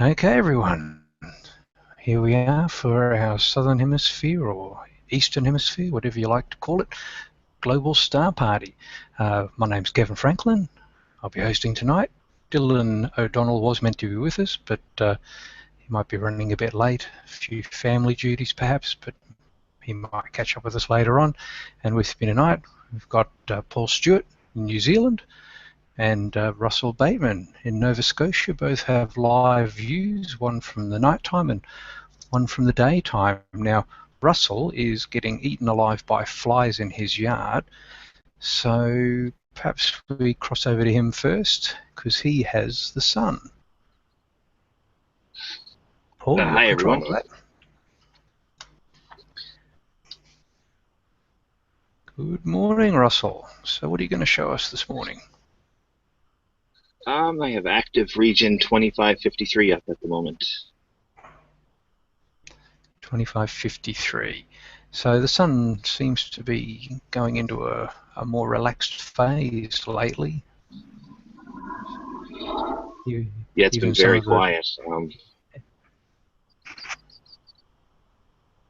Okay, everyone. Here we are for our Southern Hemisphere or Eastern Hemisphere, whatever you like to call it, Global Star Party. My name's Kevin Franklin. I'll be hosting tonight. Dylan O'Donnell was meant to be with us, but he might be running a bit late. A few family duties, perhaps, but he might catch up with us later on. And with me tonight, we've got Paul Stewart in New Zealand and Russell Bateman in Nova Scotia. Both have live views, one from the nighttime and one from the daytime. Now, Russell is getting eaten alive by flies in his yard, so perhaps we cross over to him first, because he has the sun. Paul, Hi, everyone. That. Good morning, Russell. So what are you going to show us this morning? I have active region 2553 up at the moment. 2553. So the sun seems to be going into a more relaxed phase lately. Yeah, it's been very quiet.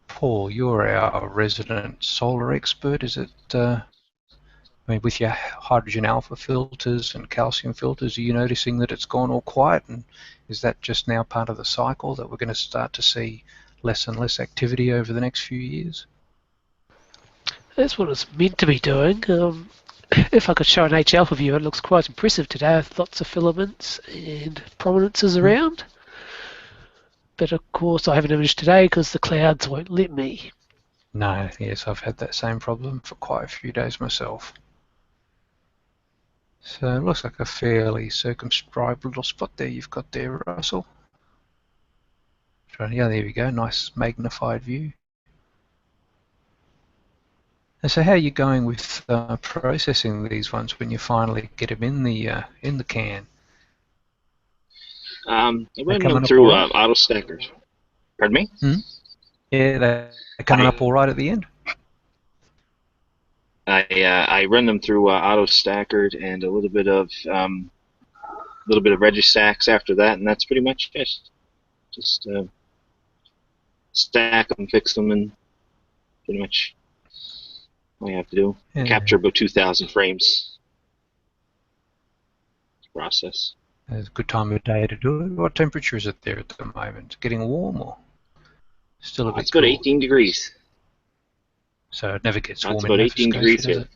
Paul, you're our resident solar expert. Is it, I mean, with your hydrogen alpha filters and calcium filters, are you noticing that it's gone all quiet? And is that just now part of the cycle that we're going to start to see less and less activity over the next few years? That's what it's meant to be doing. If I could show an H-alpha view, it looks quite impressive today. Lots of filaments and prominences around. But of course I have an image today because the clouds won't let me. No, yes, I've had that same problem for quite a few days myself. So it looks like a fairly circumscribed little spot there you've got there, Russell. Yeah, there we go, nice magnified view. And so how are you going with processing these ones when you finally get them in the can? I run them through auto stackers. Pardon me? Yeah, they're coming up all right at the end. I run them through auto stackered and a little bit of registacks after that, and that's pretty much it. Just stack them, fix them, and pretty much all you have to do. Yeah. Capture about 2,000 frames. Process. It's a good time of day to do it. What temperature is it there at the moment? Getting warm or still a bit It's about cool? 18 degrees. So it never gets warm. It's about 18 degrees here.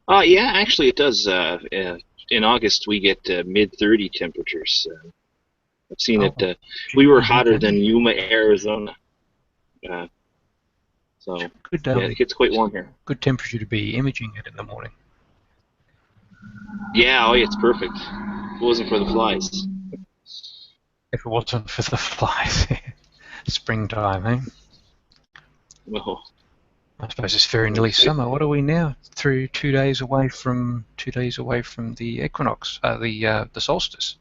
Yeah, actually it does. In August we get mid-30 temperatures. I've seen it. We were hotter than Yuma, Arizona. So good, yeah, it gets quite warm here. Good temperature to be imaging it in the morning. Yeah, it's perfect. If it wasn't for the flies. If it wasn't for the flies. Springtime, eh? Oh. I suppose it's very nearly summer. What are we now? Through 2 days away from the equinox, the solstice.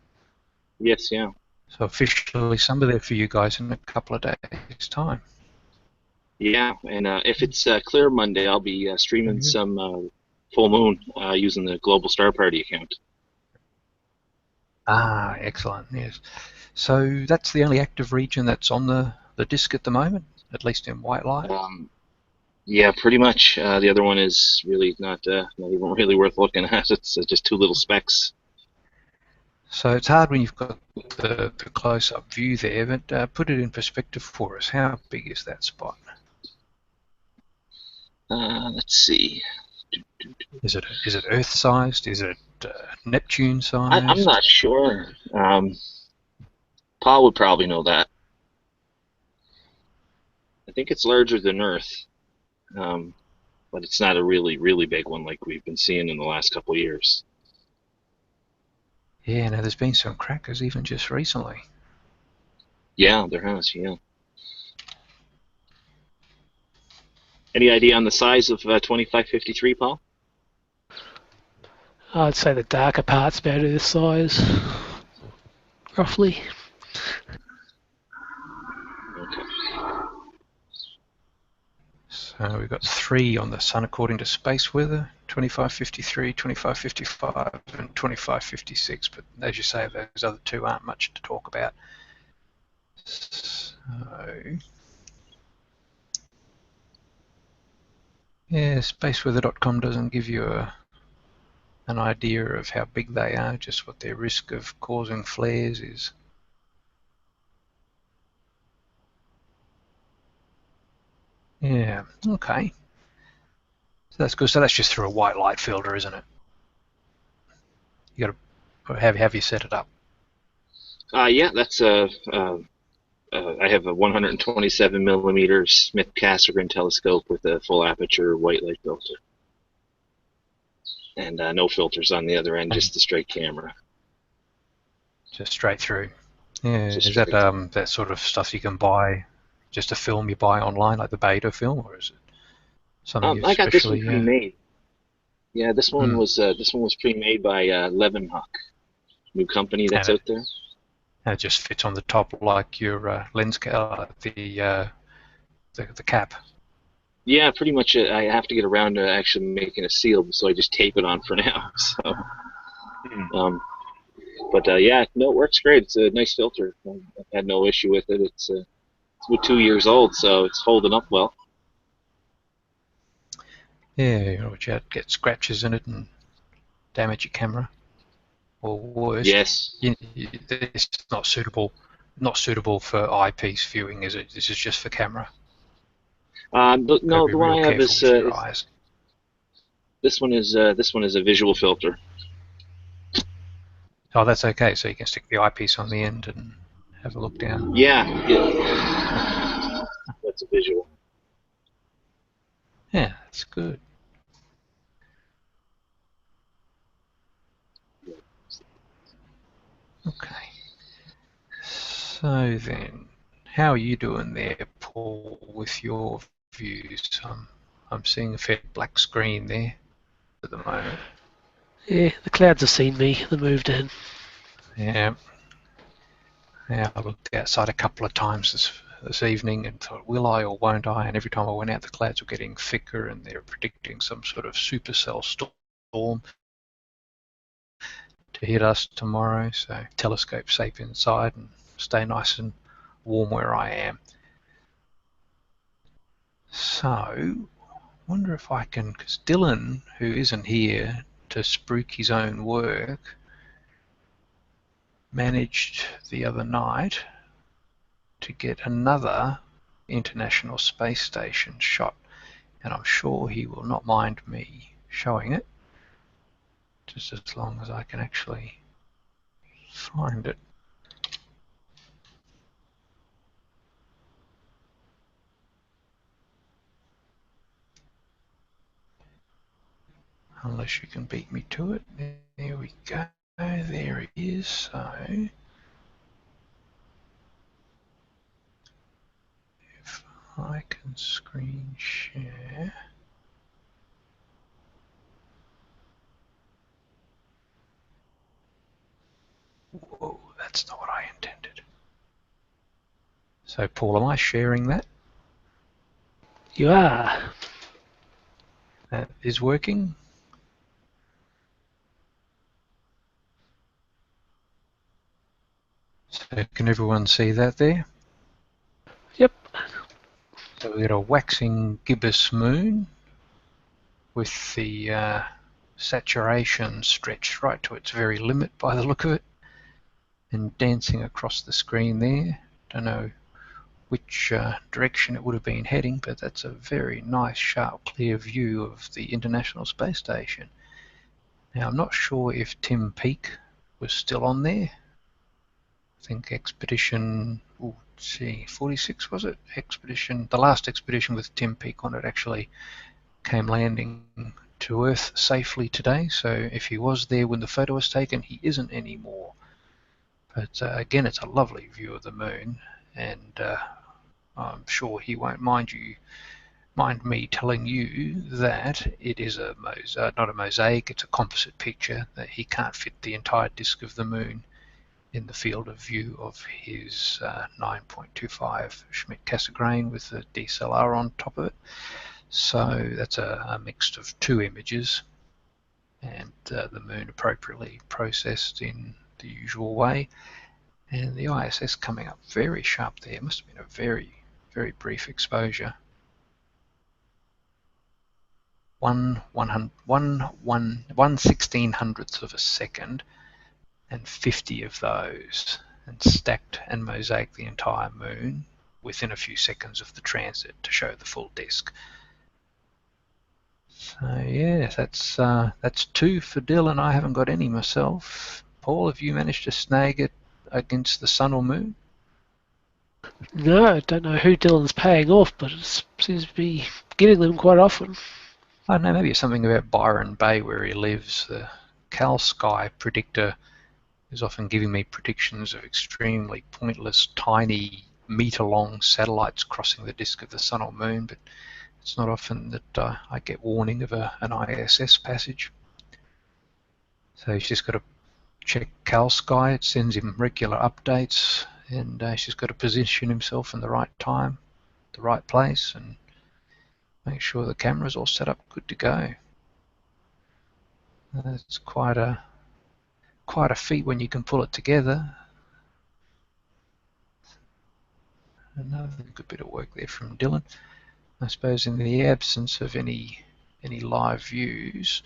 Yes, yeah. So officially summer there for you guys in a couple of days' time. Yeah, and if it's clear Monday, I'll be streaming some full moon using the Global Star Party account. Ah, excellent. Yes. So that's the only active region that's on the disk at the moment, at least in white light. Yeah, pretty much. The other one is really not even really worth looking at. It's just two little specks. So it's hard when you've got the close-up view there, but put it in perspective for us. How big is that spot? Let's see. Is it Earth-sized? Is it Neptune-sized? I'm not sure. Paul would probably know that. I think it's larger than Earth, but it's not a really, really big one like we've been seeing in the last couple of years. Yeah, now there's been some crackers even just recently. Yeah, there has, yeah. Any idea on the size of 2553, Paul? I'd say the darker part's about this size, roughly. Okay. So we've got 3 on the sun according to space weather, 2553, 2555, and 2556. But as you say, those other two aren't much to talk about. So, yeah, spaceweather.com doesn't give you an idea of how big they are, just what their risk of causing flares is. Yeah, okay. So that's good. So that's just through a white light filter, isn't it? You got to have you set it up. Yeah, that's I have a 127 millimeter Smith Cassegrain telescope with a full aperture white light filter, and no filters on the other end, just the straight camera. Just straight through. Yeah, Just is that through. that sort of stuff you can buy, just a film you buy online, like the beta film, or is it something you I got this one especially? pre-made. Yeah, this one was pre-made by Leeuwenhoek, new company that's and out there. it just fits on the top like your lens the cap. Yeah, pretty much. I have to get around to actually making a seal, so I just tape it on for now. So, but yeah, no, it works great. It's a nice filter. I've had no issue with it. It's about 2 years old, so it's holding up well. Yeah, you know, watch out, get scratches in it and damage your camera, or worse, Yes. it's not suitable for eyepiece viewing, is it? This is just for camera. No, Got to be the one real I have careful is with your eyes. this one is a visual filter. Oh, that's okay. So you can stick the eyepiece on the end and have a look down. Yeah. That's a visual. Yeah, that's good. Okay. So then, how are you doing there, Paul, with your views? I'm seeing a fair black screen there at the moment. Yeah, the clouds have seen me. They moved in. Yeah. Yeah, I looked outside a couple of times this evening and thought, will I or won't I? And every time I went out, the clouds were getting thicker and they're predicting some sort of supercell storm to hit us tomorrow. So telescope safe inside and stay nice and warm where I am. So, wonder if I can, because Dylan, who isn't here to spruik his own work, managed the other night to get another International Space Station shot, and I'm sure he will not mind me showing it, just as long as I can actually find it. Unless you can beat me to it. There we go. There it is. So if I can screen share. Whoa, that's not what I intended. So Paul, am I sharing that? You are. That is working. So can everyone see that there? Yep. So we've got a waxing gibbous moon with the saturation stretched right to its very limit by the look of it, and dancing across the screen there. Don't know which direction it would have been heading, but that's a very nice, sharp, clear view of the International Space Station. Now, I'm not sure if Tim Peake was still on there. I think Expedition, 46 was it? The last expedition with Tim Peake on it actually came landing to Earth safely today. So if he was there when the photo was taken, he isn't anymore. But again, it's a lovely view of the moon, and I'm sure he won't mind me telling you that it is not a mosaic, it's a composite picture, that he can't fit the entire disk of the moon in the field of view of his 9.25 Schmidt Cassegrain with the DSLR on top of it. So that's a mix of two images, and the moon appropriately processed in the usual way. And the ISS coming up very sharp there. It must have been a very, very brief exposure. 1/1600th of a second, and 50 of those, and stacked and mosaic the entire moon within a few seconds of the transit to show the full disk. So yeah, that's 2 for Dylan. I haven't got any myself. Paul, have you managed to snag it against the sun or moon? No, I don't know who Dylan's paying off, but it seems to be getting them quite often. I don't know, maybe it's something about Byron Bay where he lives. The Cal Sky predictor is often giving me predictions of extremely pointless, tiny, meter-long satellites crossing the disk of the sun or moon, but it's not often that I get warning of an ISS passage. So he's just got to check Cal Sky. It sends him regular updates, and he's just got to position himself in the right time, the right place, and make sure the camera's all set up good to go. It's quite a feat when you can pull it together. Another good bit of work there from Dylan. I suppose in the absence of any live views,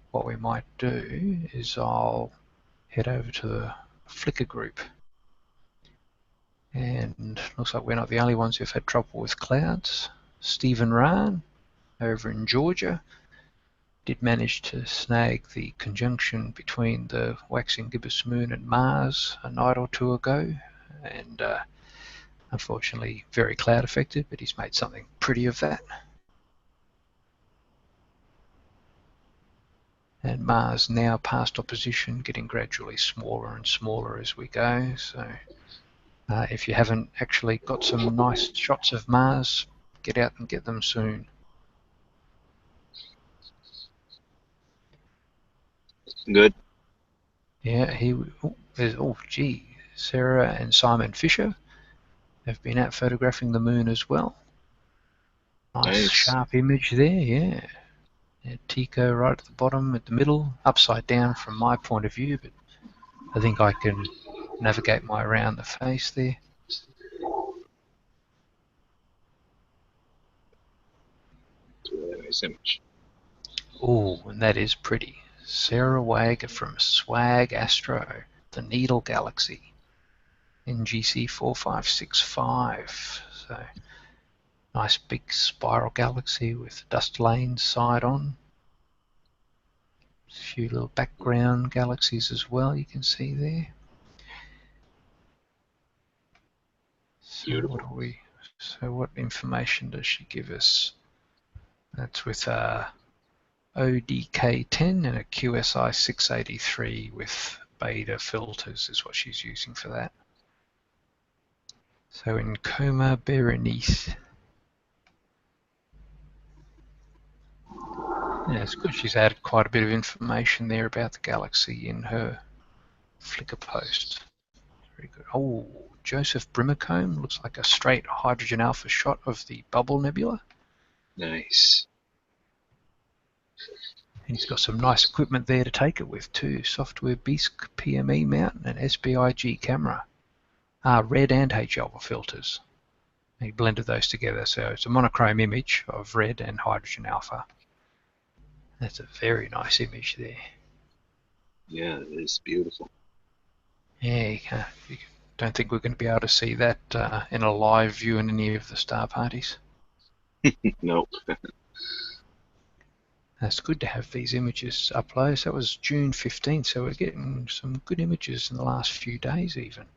what we might do is I'll head over to the Flickr group. And looks like we're not the only ones who've had trouble with clouds. Stephen Rahn over in Georgia did manage to snag the conjunction between the waxing gibbous moon and Mars a night or two ago, and unfortunately very cloud affected, but he's made something pretty of that. And Mars now past opposition, getting gradually smaller and smaller as we go. So if you haven't actually got some nice shots of Mars, get out and get them soon. Good. Yeah, gee, Sarah and Simon Fisher have been out photographing the moon as well. Nice sharp image there, yeah. Tico right at the bottom, at the middle, upside down from my point of view, but I think I can navigate my around the face there. Really nice image. Oh, and that is pretty. Sarah Wag from Swag Astro, the Needle Galaxy, NGC 4565. So nice big spiral galaxy with dust lanes side on. A few little background galaxies as well, you can see there. So what information does she give us? That's with ODK10 and a QSI 683 with beta filters is what she's using for that. So in Coma Berenice. Yeah, it's good. She's added quite a bit of information there about the galaxy in her Flickr post. Very good. Oh, Joseph Brimacombe looks like a straight hydrogen alpha shot of the Bubble Nebula. Nice. He's got some nice equipment there to take it with too. Software Bisque PME mount and SBIG camera. Red and H alpha filters. He blended those together, so it's a monochrome image of red and hydrogen alpha. That's a very nice image there. Yeah, it is beautiful. Yeah, you don't think we're going to be able to see that in a live view in any of the star parties? Nope. It's good to have these images uploaded. That was June 15th, so we're getting some good images in the last few days even.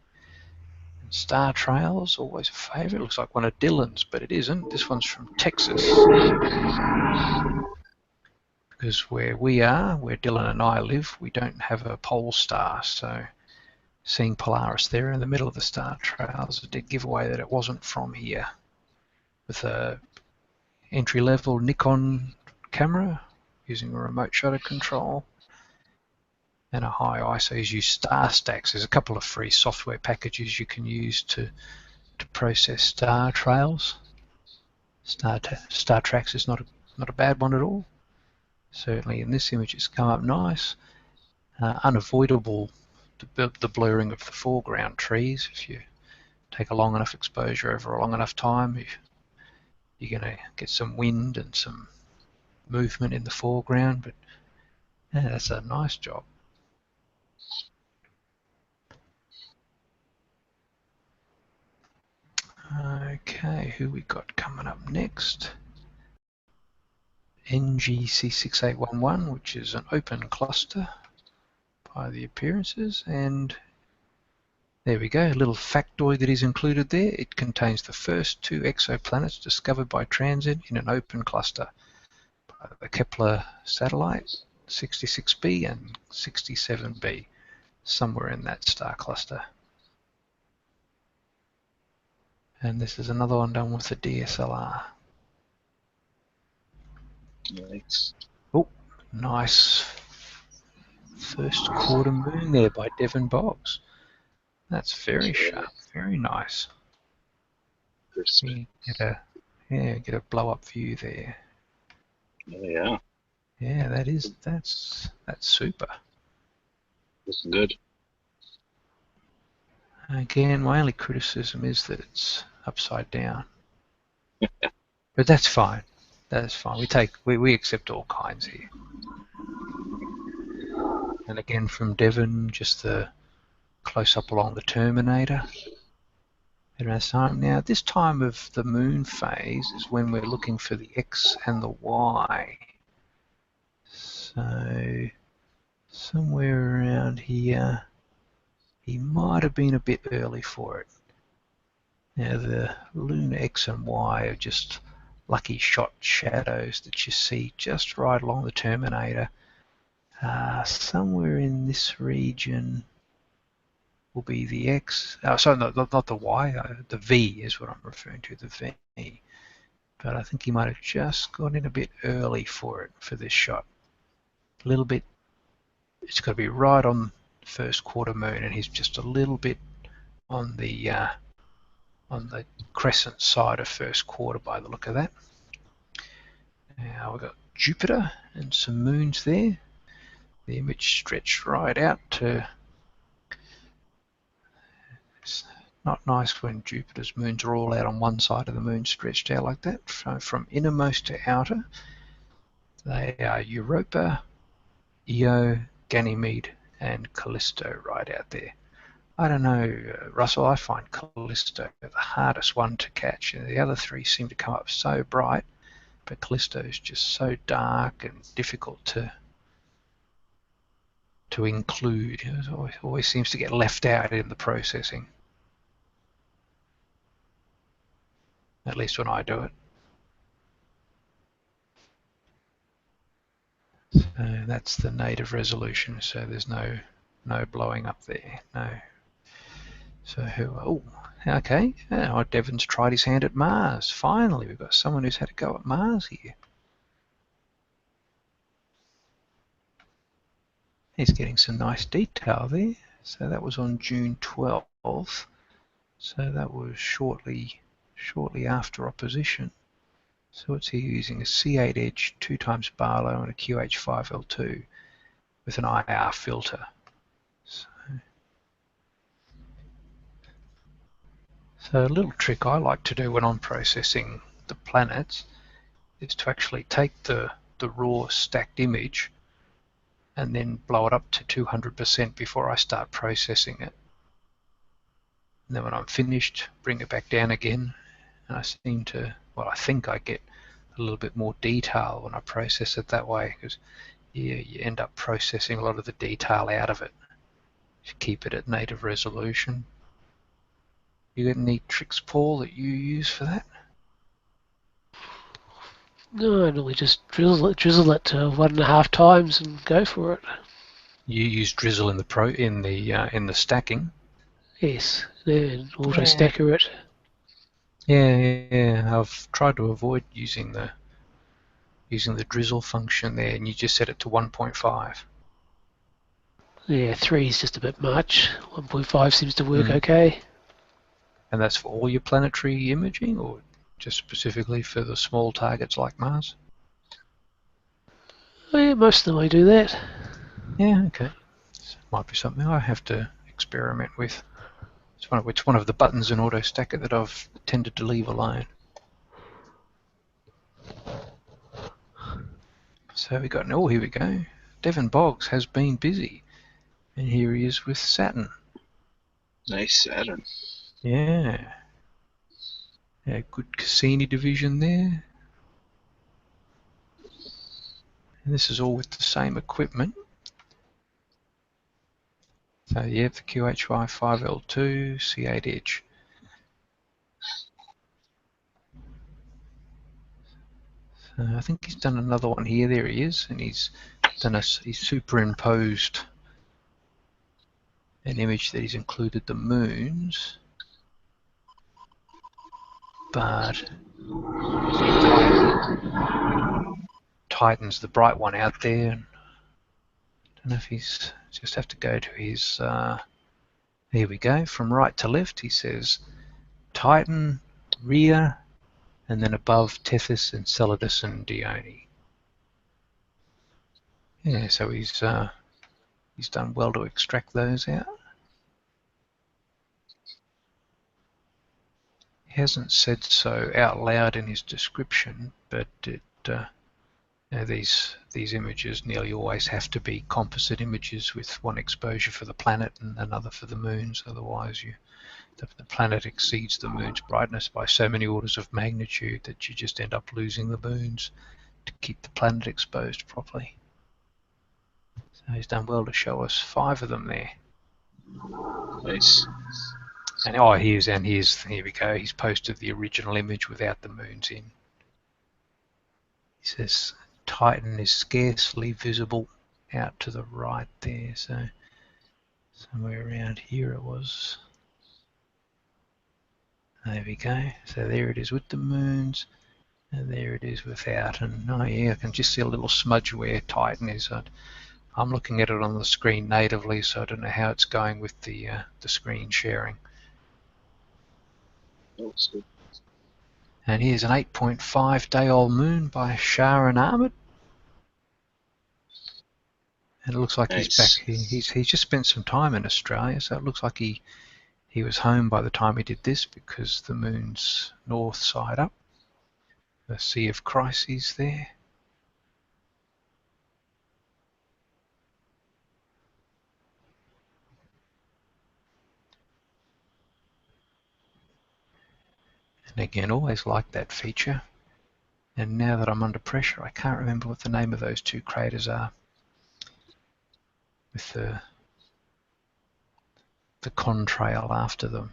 And Star Trails, always a favourite. Looks like one of Dylan's, but it isn't. This one's from Texas. Because where we are, where Dylan and I live, we don't have a pole star, so seeing Polaris there in the middle of the Star Trails did give away that it wasn't from here. With a entry-level Nikon camera using a remote shutter control and a high ISO. Use Star Stacks. There's a couple of free software packages you can use to process star trails. Star Tracks is not a bad one at all. Certainly in this image it's come up nice. Unavoidable the blurring of the foreground trees. If you take a long enough exposure over a long enough time, you're going to get some wind and some movement in the foreground, but yeah, that's a nice job. Okay, who we got coming up next? NGC6811, which is an open cluster by the appearances, and there we go, a little factoid that is included there. It contains the first 2 exoplanets discovered by transit in an open cluster by the Kepler satellite, 66b and 67b, somewhere in that star cluster. And this is another one done with the DSLR. Nice. Oh, nice first quarter moon there by Devon Boggs. That's very sharp, very nice. You get a blow up view there. Oh, yeah. Yeah, that's super. Looking good. Again, my only criticism is that it's upside down. But that's fine. That's fine. We accept all kinds here. And again from Devon, just the close up along the terminator. Now this time of the moon phase is when we're looking for the X and the Y. So somewhere around here, he might have been a bit early for it. Now the lunar X and Y are just lucky shot shadows that you see just right along the terminator. Somewhere in this region will be the X. Sorry, not the Y. The V is what I'm referring to, the V. But I think he might have just got in a bit early for it, for this shot. A little bit. It's got to be right on first quarter moon, and he's just a little bit on the crescent side of first quarter by the look of that. Now we've got Jupiter and some moons there. The image stretched right out to. It's not nice when Jupiter's moons are all out on one side of the moon, stretched out like that. From innermost to outer, they are Europa, Io, Ganymede, and Callisto right out there. I don't know, Russell, I find Callisto the hardest one to catch. And the other 3 seem to come up so bright, but Callisto is just so dark and difficult to include. It always seems to get left out in the processing. At least when I do it. So that's the native resolution, so there's no blowing up there, no. So okay, Devon's tried his hand at Mars. Finally, we've got someone who's had a go at Mars here. He's getting some nice detail there. So that was on June 12th. So that was shortly after opposition. So what's he using? A C8 edge, 2 times Barlow, and a QH5L2 with an IR filter. So a little trick I like to do when I'm processing the planets is to actually take the raw stacked image and then blow it up to 200% before I start processing it. And then when I'm finished, bring it back down again, and I think I get a little bit more detail when I process it that way, because you end up processing a lot of the detail out of it if you keep it at native resolution. You got any tricks, Paul, that you use for that? No, I normally just drizzle it to 1.5 times and go for it. You use drizzle in the stacking. Yes, and auto stacker it. Yeah. I've tried to avoid using the drizzle function there, and you just set it to 1.5. Yeah, 3 is just a bit much. 1.5 seems to work okay. And that's for all your planetary imaging, or just specifically for the small targets like Mars? Oh, yeah, most of them I do that. Yeah, okay. So might be something I have to experiment with. It's one of the buttons in AutoStacker that I've tended to leave alone. So we got, oh, here we go. Devon Boggs has been busy. And here he is with Saturn. Nice Saturn. Yeah. Yeah, good Cassini division there. And this is all with the same equipment. So yeah, the QHY5L2 C8 Edge. So I think he's done another one here. There he is, and he's superimposed an image that he's included the moons, but Titan's the bright one out there. I don't know if he's just have to go to his. Here we go. From right to left, he says Titan, Rhea, and then above Tethys, Enceladus, and Dione. Yeah, so he's done well to extract those out. He hasn't said so out loud in his description, but it, these images nearly always have to be composite images with one exposure for the planet and another for the moons. Otherwise, the planet exceeds the moon's brightness by so many orders of magnitude that you just end up losing the moons to keep the planet exposed properly. So he's done well to show us 5 of them there. Nice. And here we go. He's posted the original image without the moons in. He says Titan is scarcely visible out to the right there, so somewhere around here it was. There we go. So there it is with the moons, and there it is without. And oh yeah, I can just see a little smudge where Titan is. I'm looking at it on the screen natively, so I don't know how it's going with the screen sharing. And here's an 8.5 day-old moon by Shah and Ahmed. And it looks like nice. He's back. He's just spent some time in Australia, so it looks like he was home by the time he did this because the moon's north side up. The Sea of Crises there. And again, always like that feature. And now that I'm under pressure, I can't remember what the name of those 2 craters are. With the contrail after them.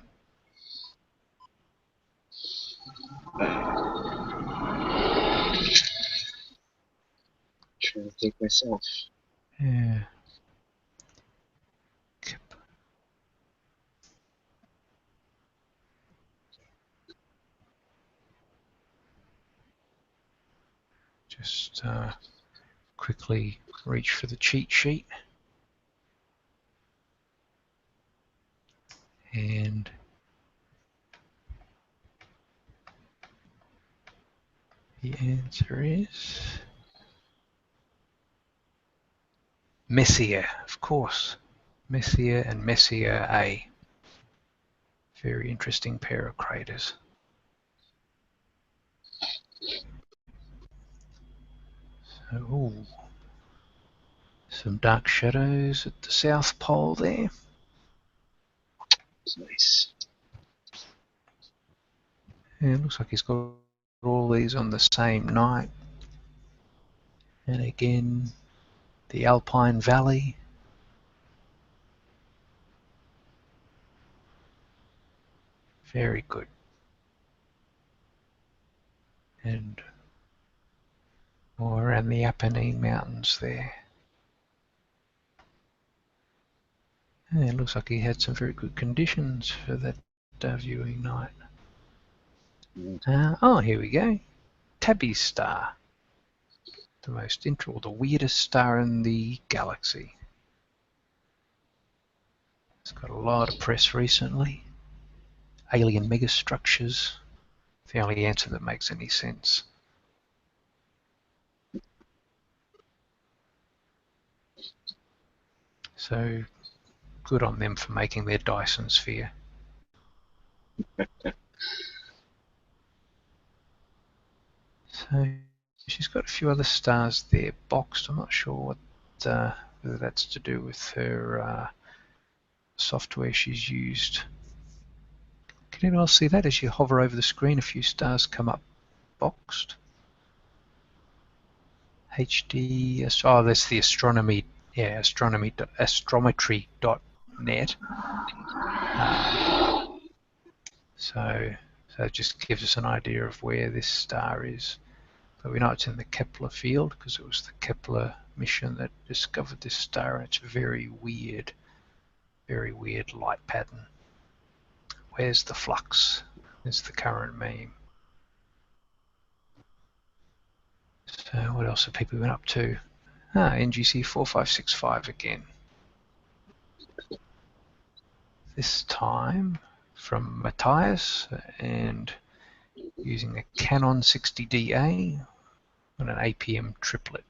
Trying to think myself. Yeah. Just quickly reach for the cheat sheet. And the answer is Messier, of course. Messier and Messier A. Very interesting pair of craters. So, ooh, some dark shadows at the South Pole there. It's nice. Yeah, it looks like he's got all these on the same night. And again, the Alpine Valley. Very good. And more around the Apennine Mountains there. And it looks like he had some very good conditions for that viewing night. Oh, here we go. Tabby's star. The weirdest star in the galaxy. It's got a lot of press recently. Alien megastructures. The only answer that makes any sense. So good on them for making their Dyson sphere. So she's got a few other stars there boxed. I'm not sure whether that's to do with her software she's used. Can anyone else see that? As you hover over the screen, a few stars come up boxed. HD, oh, that's the astronomy, yeah, astrometry.net. So it just gives us an idea of where this star is. But we know it's in the Kepler field because it was the Kepler mission that discovered this star, and it's very weird light pattern. Where's the flux? Is the current meme. So what else have people been up to? NGC 4565 again. This time from Matthias and using a Canon 60DA on an APM triplet.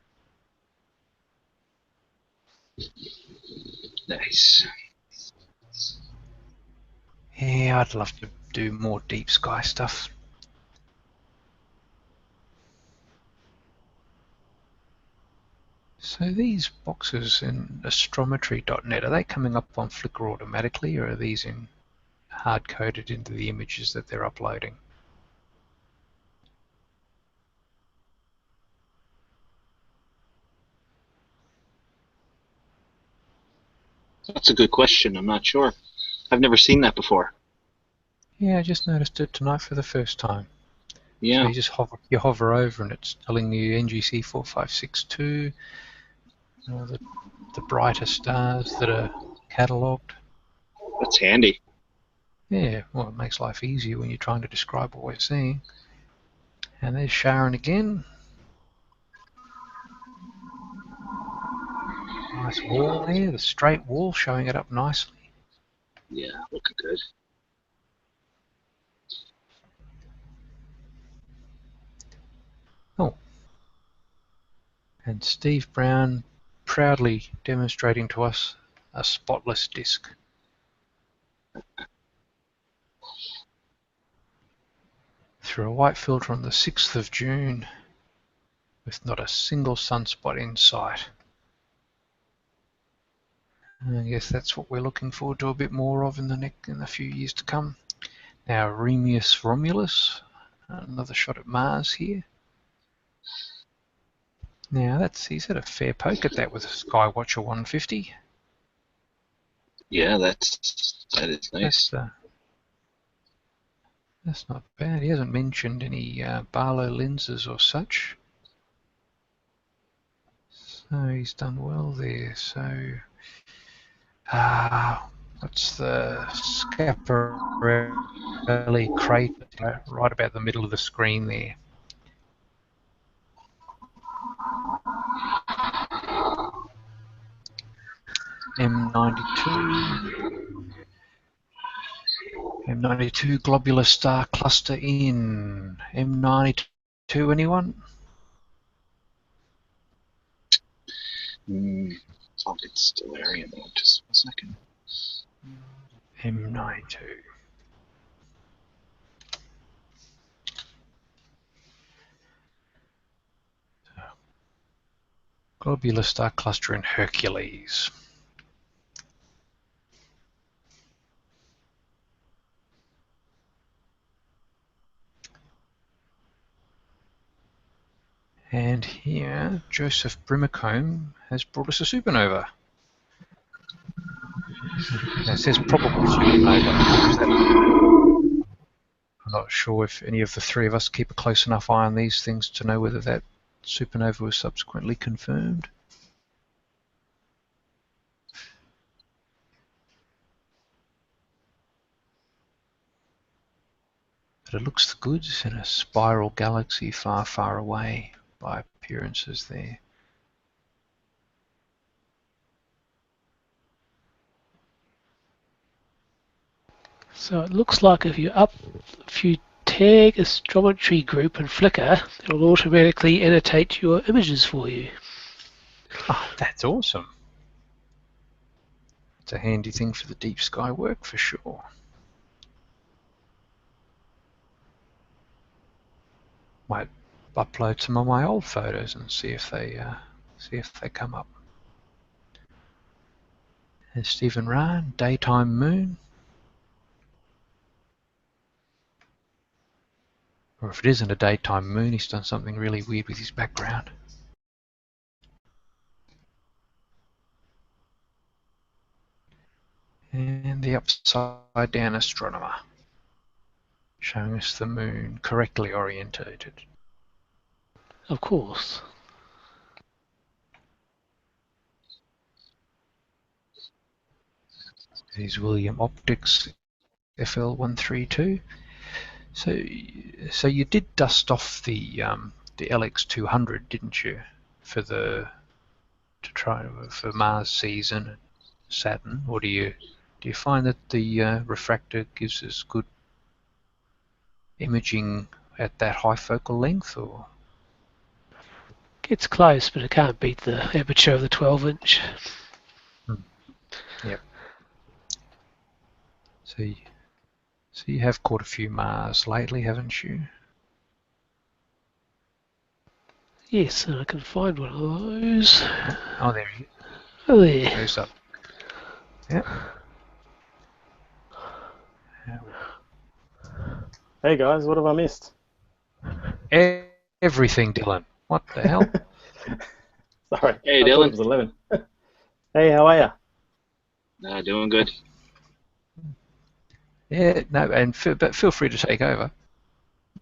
Nice. Yeah, I'd love to do more deep sky stuff. So these boxes in astrometry.net, are they coming up on Flickr automatically, or are these hard-coded into the images that they're uploading? That's a good question. I'm not sure. I've never seen that before. Yeah, I just noticed it tonight for the first time. Yeah. So you just hover over and it's telling you NGC 4562, the brighter stars that are catalogued. That's handy. Yeah, well, it makes life easier when you're trying to describe what we're seeing. And there's Sharon again. Nice wall there, the straight wall showing it up nicely. Yeah, looking good. Oh. And Steve Brown proudly demonstrating to us a spotless disk. Through a white filter on the 6th of June with not a single sunspot in sight. I guess that's what we're looking forward to a bit more of in the few years to come. Now Remus Romulus, another shot at Mars here. Now he's had a fair poke at that with a Skywatcher 150. Yeah, that is nice. That's not bad. He hasn't mentioned any Barlow lenses or such. So he's done well there. So what's the Schiaparelli crater right about the middle of the screen there? M92 globular star cluster in M92. Anyone? Oh, it's still area though. Just a second. M92. Globular star cluster in Hercules. And here, Joseph Brimacombe has brought us a supernova. Now it says probable supernova. I'm not sure if any of the three of us keep a close enough eye on these things to know whether that supernova was subsequently confirmed. But it looks good in a spiral galaxy far, far away by appearances there. So it looks like if you tag astrometry group in Flickr, it'll automatically annotate your images for you. Oh, that's awesome. It's a handy thing for the deep sky work for sure. Might upload some of my old photos and see if they come up. There's Stephen Ryan, daytime moon. Or if it isn't a daytime moon, he's done something really weird with his background. And the upside down astronomer, showing us the moon correctly orientated. Of course. There's William Optics FL132. So you did dust off the LX200, didn't you, for Mars season and Saturn, or do you find that the refractor gives us good imaging at that high focal length, or? It's close, but it can't beat the aperture of the 12-inch. Yep. So you have caught a few Mars lately, haven't you? Yes, and I can find one of those. Oh, there he is. Oh, there. Goes up. Yep. Hey guys, what have I missed? Everything, Dylan. What the hell? Sorry, Hey, I thought Dylan. it was 11. Hey, how are you? Doing good. Yeah, no, but feel free to take over.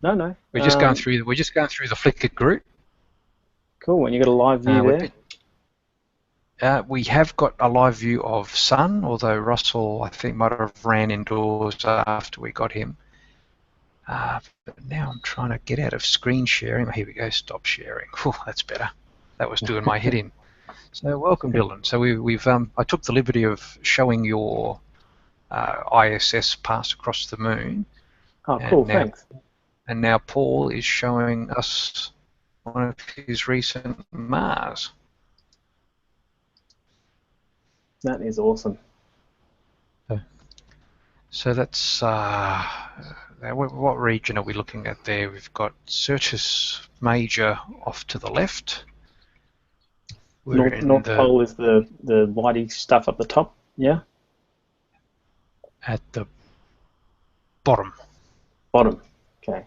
No. We're just going through the Flickr group. Cool, and you got a live view there? We have got a live view of Sun, although Russell, I think, might have ran indoors after we got him. But now I'm trying to get out of screen sharing. Here we go, stop sharing. Whew, that's better. That was doing my head in. So welcome, Dylan. So I took the liberty of showing your ISS pass across the moon. Oh, cool, thanks. And now Paul is showing us one of his recent Mars. That is awesome. So that's what region are we looking at there? We've got Syrtis Major off to the left. North Pole is the whitey stuff up the top, yeah? At the bottom. Bottom, okay.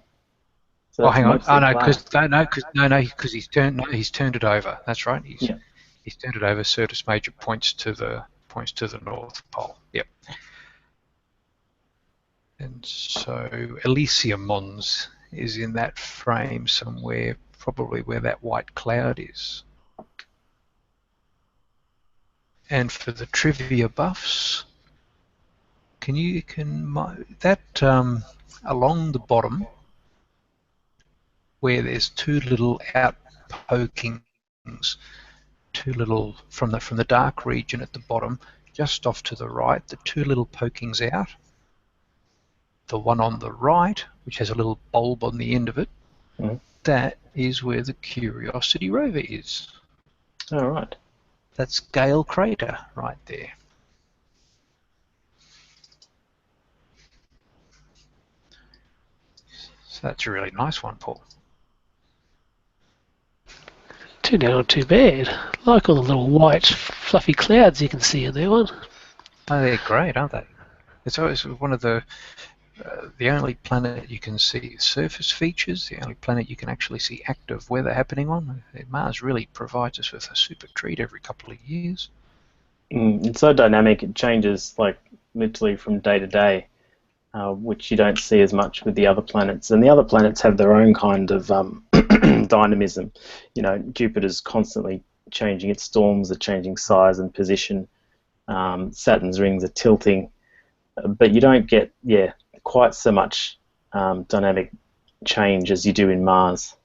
So Hang on. Oh no, because he's turned it over. That's right. He's turned it over. Syrtis Major points to the North Pole. Yep. And so Elysium Mons is in that frame somewhere, probably where that white cloud is. And for the trivia buffs, along the bottom, where there's two little outpokings, from the dark region at the bottom, just off to the right, the two little pokings out. The one on the right, which has a little bulb on the end of it, that is where the Curiosity rover is. All right. That's Gale Crater right there. So that's a really nice one, Paul. Turned out not too bad. Like all the little white fluffy clouds you can see in that one. Oh, they're great, aren't they? It's always one of the only planet you can see surface features, the only planet you can actually see active weather happening on. Mars really provides us with a super treat every couple of years. It's so dynamic, it changes like literally from day to day, which you don't see as much with the other planets. And the other planets have their own kind of dynamism. You know, Jupiter's constantly changing, its storms are changing size and position. Saturn's rings are tilting, but you don't get, quite so much dynamic change as you do in Mars.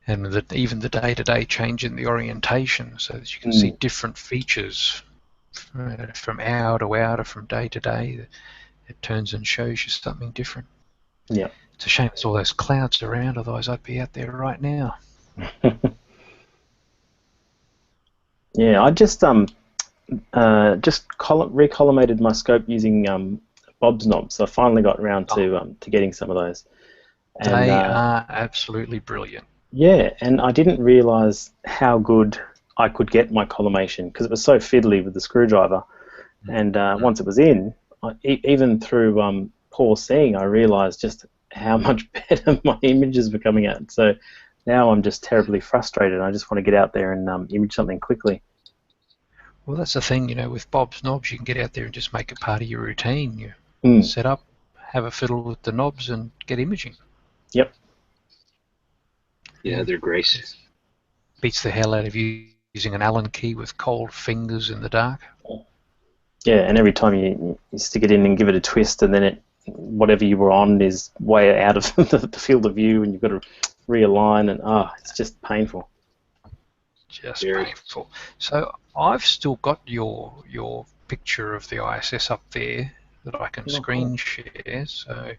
And even the day-to-day change in the orientation, so that you can see different features from hour to hour, from day to day. It turns and shows you something different. Yeah. It's a shame there's all those clouds around, otherwise I'd be out there right now. Yeah, I just just recollimated my scope using Bob's knobs. So I finally got around to getting some of those. And, they are absolutely brilliant. Yeah, and I didn't realise how good I could get my collimation because it was so fiddly with the screwdriver. And once it was in, even through poor seeing, I realised just how much better my images were coming out. So now I'm just terribly frustrated. I just want to get out there and image something quickly. Well, that's the thing, with Bob's knobs, you can get out there and just make it part of your routine. You set up, have a fiddle with the knobs, and get imaging. Yep. Yeah, they're great. Beats the hell out of you using an Allen key with cold fingers in the dark. Yeah, and every time you stick it in and give it a twist, and then whatever you were on is way out of the field of view, and you've got to realign, and it's just painful. Just painful. So I've still got your picture of the ISS up there that I can screen share. So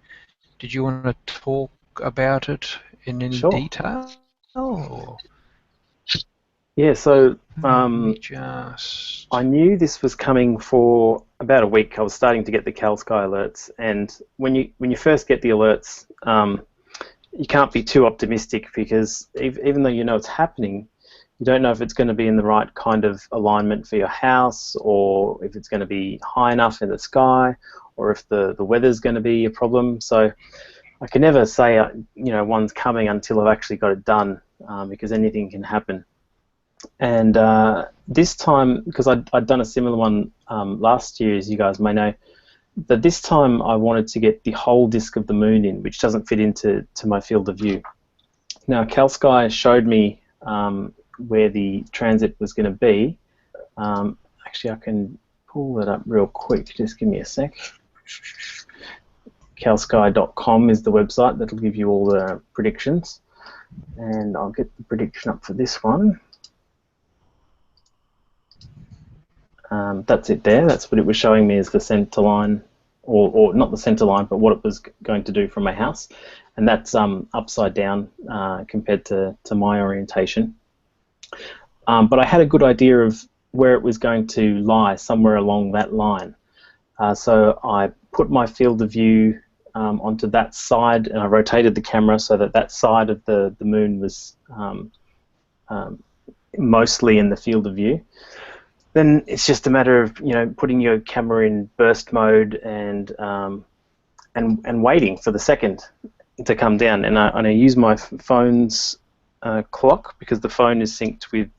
did you want to talk about it in any detail? Or? Yeah, so just... I knew this was coming for about a week. I was starting to get the Cal Sky alerts, and when you first get the alerts, you can't be too optimistic because even though you know it's happening, you don't know if it's going to be in the right kind of alignment for your house, or if it's going to be high enough in the sky, or if the weather's going to be a problem. So I can never say one's coming until I've actually got it done, because anything can happen. And this time, because I'd done a similar one last year, as you guys may know, but this time I wanted to get the whole disk of the moon in, which doesn't fit into my field of view. Now, Cal Sky showed me where the transit was going to be. Actually, I can pull that up real quick. Just give me a sec. calsky.com is the website that'll give you all the predictions. And I'll get the prediction up for this one. That's it there. That's what it was showing me as the centre line, or not the centre line, but what it was going to do from my house. And that's upside down compared to my orientation. But I had a good idea of where it was going to lie, somewhere along that line. So I put my field of view onto that side, and I rotated the camera so that side of the moon was mostly in the field of view. Then it's just a matter of putting your camera in burst mode and waiting for the second to come down. And I use my phone's clock because the phone is synced with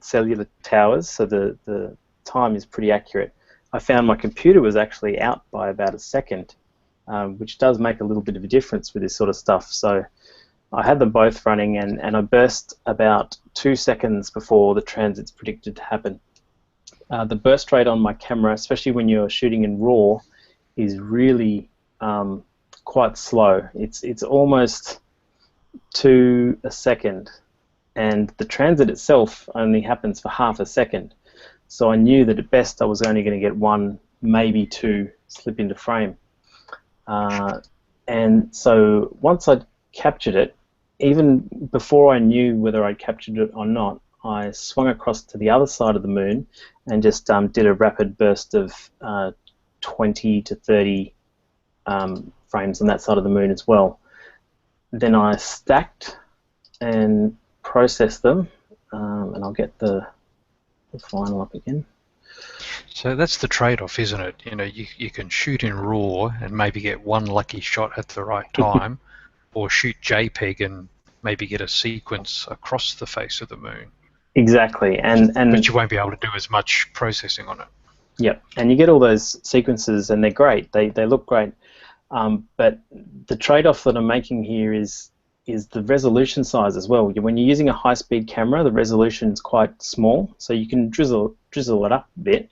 cellular towers, so the time is pretty accurate. I found my computer was actually out by about a second, which does make a little bit of a difference with this sort of stuff. So I had them both running, and I burst about 2 seconds before the transit's predicted to happen. The burst rate on my camera, especially when you're shooting in RAW, is really quite slow. It's almost to a second, and the transit itself only happens for half a second. So I knew that at best I was only going to get 1, maybe 2 slip into frame. And so once I'd captured it, even before I knew whether I'd captured it or not, I swung across to the other side of the moon and just did a rapid burst of 20 to 30 frames on that side of the moon as well. Then I stacked and processed them, and I'll get the final up again. So that's the trade-off, isn't it? You can shoot in RAW and maybe get 1 lucky shot at the right time, or shoot JPEG and maybe get a sequence across the face of the moon. Exactly, but you won't be able to do as much processing on it. Yep, and you get all those sequences, and they're great. They look great, but the trade-off that I'm making here is the resolution size as well. When you're using a high-speed camera, the resolution is quite small, so you can drizzle it up a bit.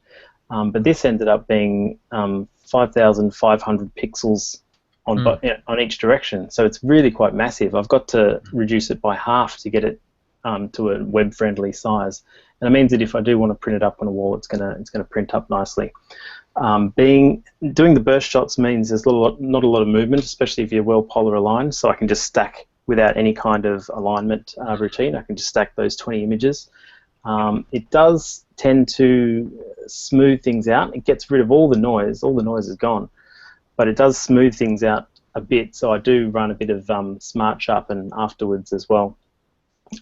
But this ended up being 5,500 pixels on each direction, so it's really quite massive. I've got to reduce it by half to get it to a web-friendly size, and it means that if I do want to print it up on a wall, it's gonna print up nicely. Doing the burst shots means there's not a lot of movement, especially if you're well polar aligned. So I can just stack without any kind of alignment routine. I can just stack those 20 images. It does tend to smooth things out. It gets rid of all the noise. All the noise is gone, but it does smooth things out a bit. So I do run a bit of smart sharpen afterwards as well.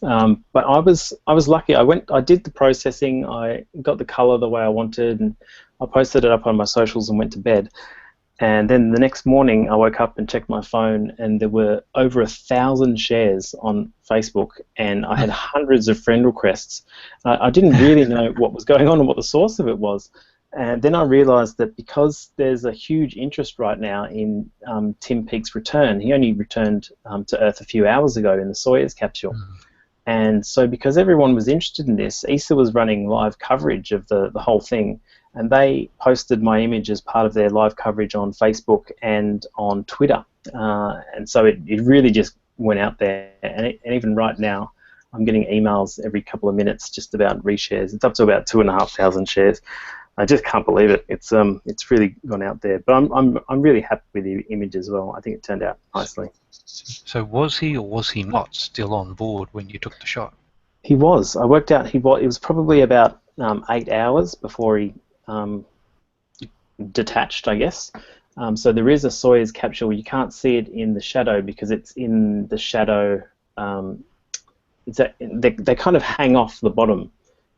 But I was lucky. I did the processing. I got the color the way I wanted, and I posted it up on my socials and went to bed. And then the next morning, I woke up and checked my phone, and there were over 1,000 shares on Facebook, and I had hundreds of friend requests. I didn't really know what was going on and what the source of it was. And then I realized that because there's a huge interest right now in Tim Peake's return, he only returned to Earth a few hours ago in the Soyuz capsule. And so because everyone was interested in this, ESA was running live coverage of the whole thing. And they posted my image as part of their live coverage on Facebook and on Twitter. And so it really just went out there. And even right now, I'm getting emails every couple of minutes just about reshares. It's up to about 2,500 shares. I just can't believe it. It's really gone out there. But I'm really happy with the image as well. I think it turned out nicely. So was he or was he not still on board when you took the shot? He was. I worked out it was probably about 8 hours before he detached, I guess. So there is a Soyuz capsule. You can't see it in the shadow because it's in the shadow. They kind of hang off the bottom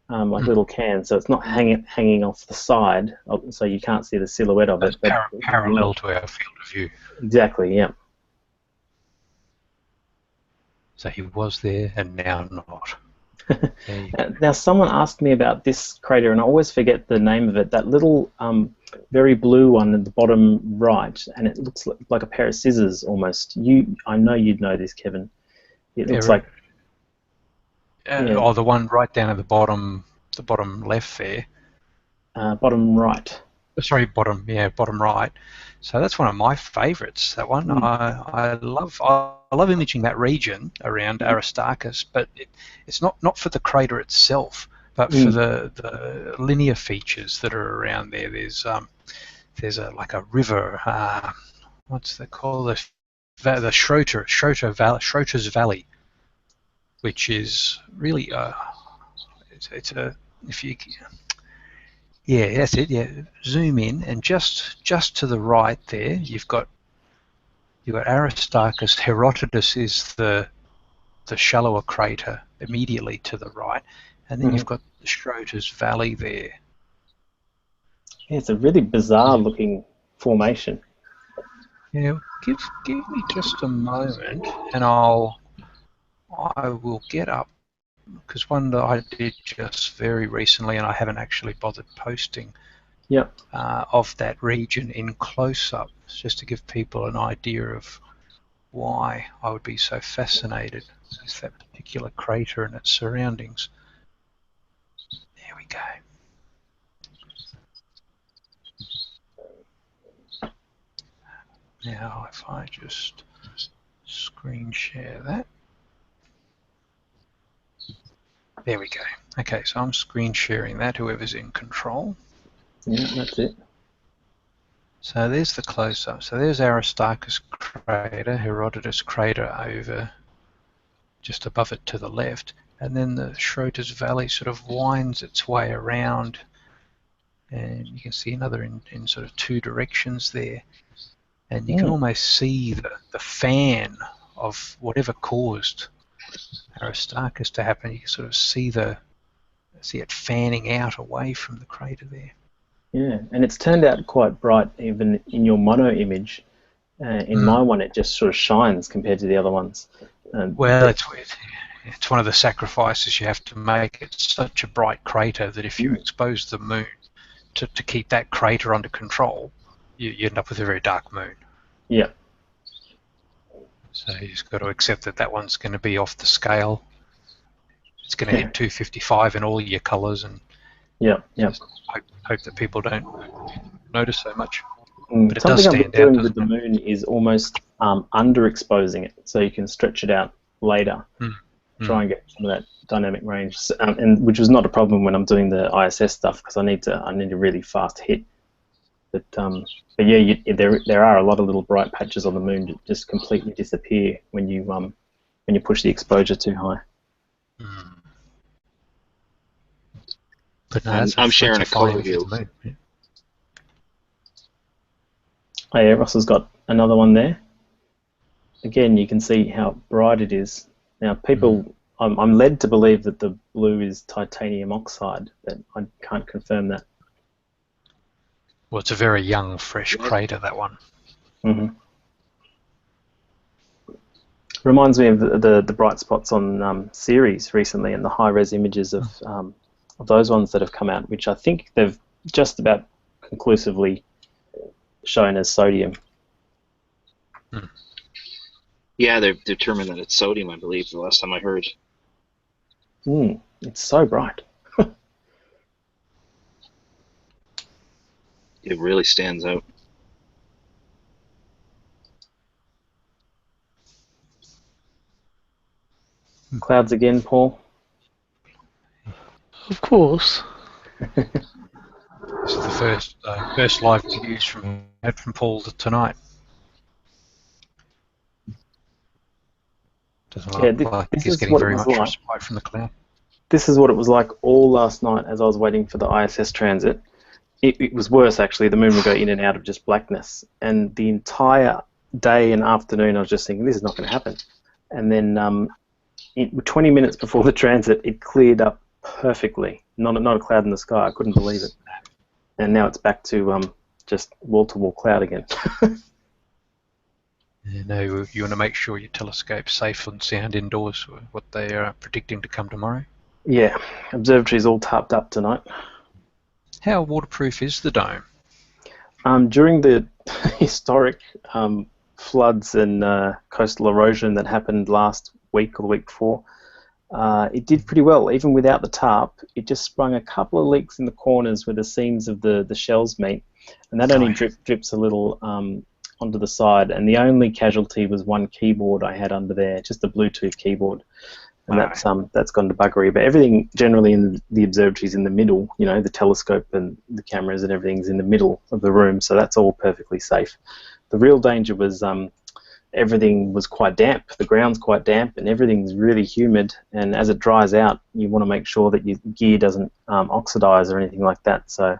like little cans, so it's not hanging off the side, so you can't see the silhouette of it. But parallel to our field of view. Exactly, yeah. So he was there and now not. Now, someone asked me about this crater, and I always forget the name of it. That little very blue one at the bottom right, and it looks like a pair of scissors almost. I know you'd know this, Kevin. It looks like... Oh, the one right down at the bottom left there. Bottom right. Sorry, bottom right. So that's one of my favourites. That one, I love imaging that region around Aristarchus, but it's not for the crater itself, but for the linear features that are around there. There's like a river. What's they call the Schroter's Valley, which is really it's a if you. Yeah, that's it. Yeah, zoom in, and just to the right there, you've got Aristarchus. Herodotus is the shallower crater immediately to the right, and then you've got the Schroter's Valley there. Yeah, it's a really bizarre-looking formation. Yeah, give me just a moment, and I will get up. Because one that I did just very recently, and I haven't actually bothered posting, of that region in close-up, just to give people an idea of why I would be so fascinated with that particular crater and its surroundings. There we go. Now, if I just screen share that. There we go. Okay, so I'm screen sharing that, whoever's in control. Yeah, that's it. So there's the close-up. So there's Aristarchus crater, Herodotus crater over just above it to the left. And then the Schroter's Valley sort of winds its way around. And you can see another in sort of two directions there. And you can almost see the fan of whatever caused Aristarchus to happen. You can sort of see it fanning out away from the crater there. Yeah, and it's turned out quite bright even in your mono image. In my one, it just sort of shines compared to the other ones. Well, it's one of the sacrifices you have to make. It's such a bright crater that if you expose the moon to keep that crater under control, you end up with a very dark moon. Yeah. So you just got to accept that one's going to be off the scale. It's going to hit 255 in all your colours, and just hope that people don't notice so much. But it does stand out. Something I'm doing with the moon is almost underexposing it, so you can stretch it out later. Try and get some of that dynamic range, and which was not a problem when I'm doing the ISS stuff because I need a really fast hit. But yeah, there are a lot of little bright patches on the moon that just completely disappear when you push the exposure too high. But no, I'm sharing a that's fine color image of view. the moon. Yeah. Oh yeah, Ross has got another one there. Again, you can see how bright it is. Now, people, I'm led to believe that the blue is titanium oxide, but I can't confirm that. Well, it's a very young, fresh crater, that one. hmm Reminds me of the bright spots on Ceres recently, and the high-res images of those ones that have come out, which I think they've just about conclusively shown as sodium. Yeah, they've determined that it's sodium, I believe, the last time I heard. It's so bright. It really stands out. Clouds again, Paul. Of course. This is the first live views from Paul tonight. Doesn't Yeah, look like this he's is getting what it very was much like. respite from the cloud. This is what it was like all last night as I was waiting for the ISS transit. It was worse, actually. The moon would go in and out of just blackness. And the entire day and afternoon, I was just thinking, this is not going to happen. And then 20 minutes before the transit, it cleared up perfectly. Not a cloud in the sky. I couldn't believe it. And now it's back to just wall-to-wall cloud again. You know, you want to make sure your telescope's safe and sound indoors, what they are predicting to come tomorrow. Yeah, observatory's all tarped up tonight. How waterproof is the dome? During the historic floods and coastal erosion that happened last week or the week before, it did pretty well. Even without the tarp, it just sprung a couple of leaks in the corners where the seams of the shells meet, and that only drips a little onto the side. And the only casualty was one keyboard I had under there, just a Bluetooth keyboard. And that's gone to buggery. But everything generally in the observatory is in the middle. You know, the telescope and the cameras and everything's in the middle of the room, so that's all perfectly safe. The real danger was everything was quite damp. The ground's quite damp, and everything's really humid. And as it dries out, you want to make sure that your gear doesn't oxidize or anything like that. So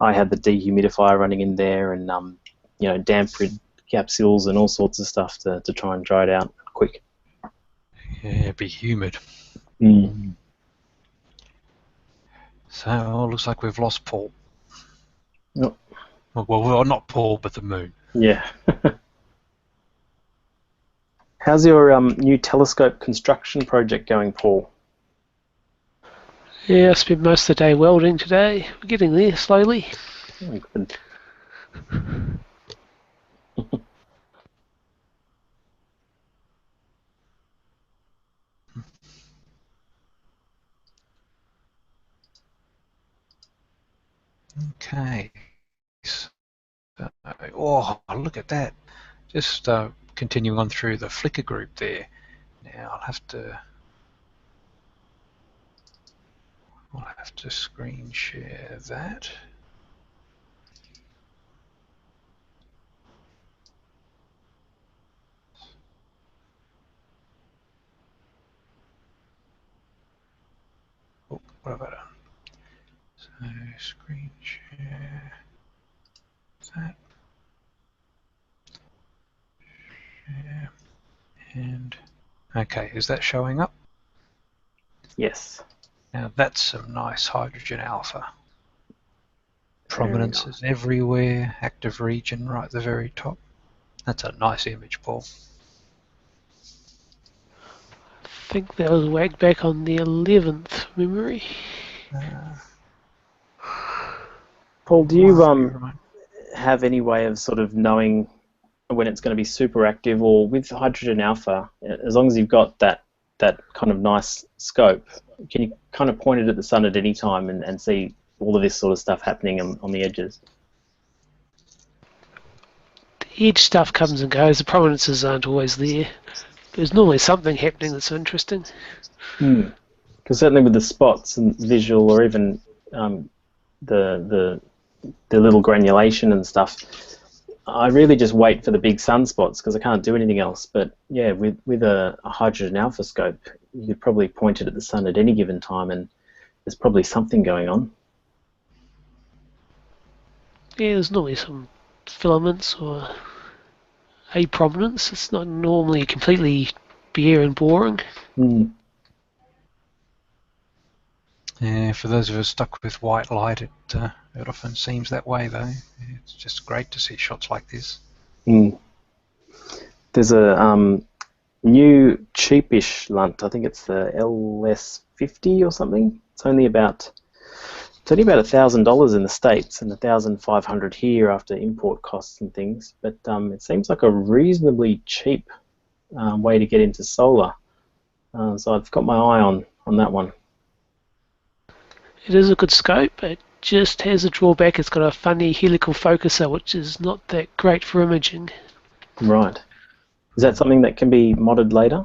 I had the dehumidifier running in there, and damp-rid capsules and all sorts of stuff to try and dry it out quick. Yeah, it'd be humid. So, it looks like we've lost Paul. Yep. Well, not Paul, but the moon. Yeah. How's your new telescope construction project going, Paul? Yeah, I spent most of the day welding today. We're getting there slowly. Oh, good. Okay. Oh, look at that. Just continuing on through the Flickr group there. Now I'll have to screen share that. Oh, what have I done? So screen share that. Share. And okay, is that showing up? Yes. Now that's some nice hydrogen alpha. Very Prominences everywhere, active region right at the very top. That's a nice image, Paul. I think that was whacked back on the 11th memory. Paul, do you have any way of sort of knowing when it's going to be super active, or with hydrogen alpha, as long as you've got that kind of nice scope, can you kind of point it at the sun at any time and see all of this sort of stuff happening on the edges? The edge stuff comes and goes. The prominences aren't always there. There's normally something happening that's interesting. Because certainly with the spots and visual, or even the little granulation and stuff, I really just wait for the big sunspots because I can't do anything else. But yeah, with a hydrogen alpha scope, you could probably point it at the sun at any given time, and there's probably something going on. Yeah, there's normally some filaments or a prominence. It's not normally completely bare and boring. Mm. Yeah, for those of us stuck with white light, it often seems that way though. It's just great to see shots like this. Mm. There's a new cheapish lunt. I think it's the LS50 or something. It's only about $1,000 in the States and 1,500 here after import costs and things. But it seems like a reasonably cheap way to get into solar. So I've got my eye on that one. It is a good scope. It just has a drawback. It's got a funny helical focuser, which is not that great for imaging. Right. Is that something that can be modded later?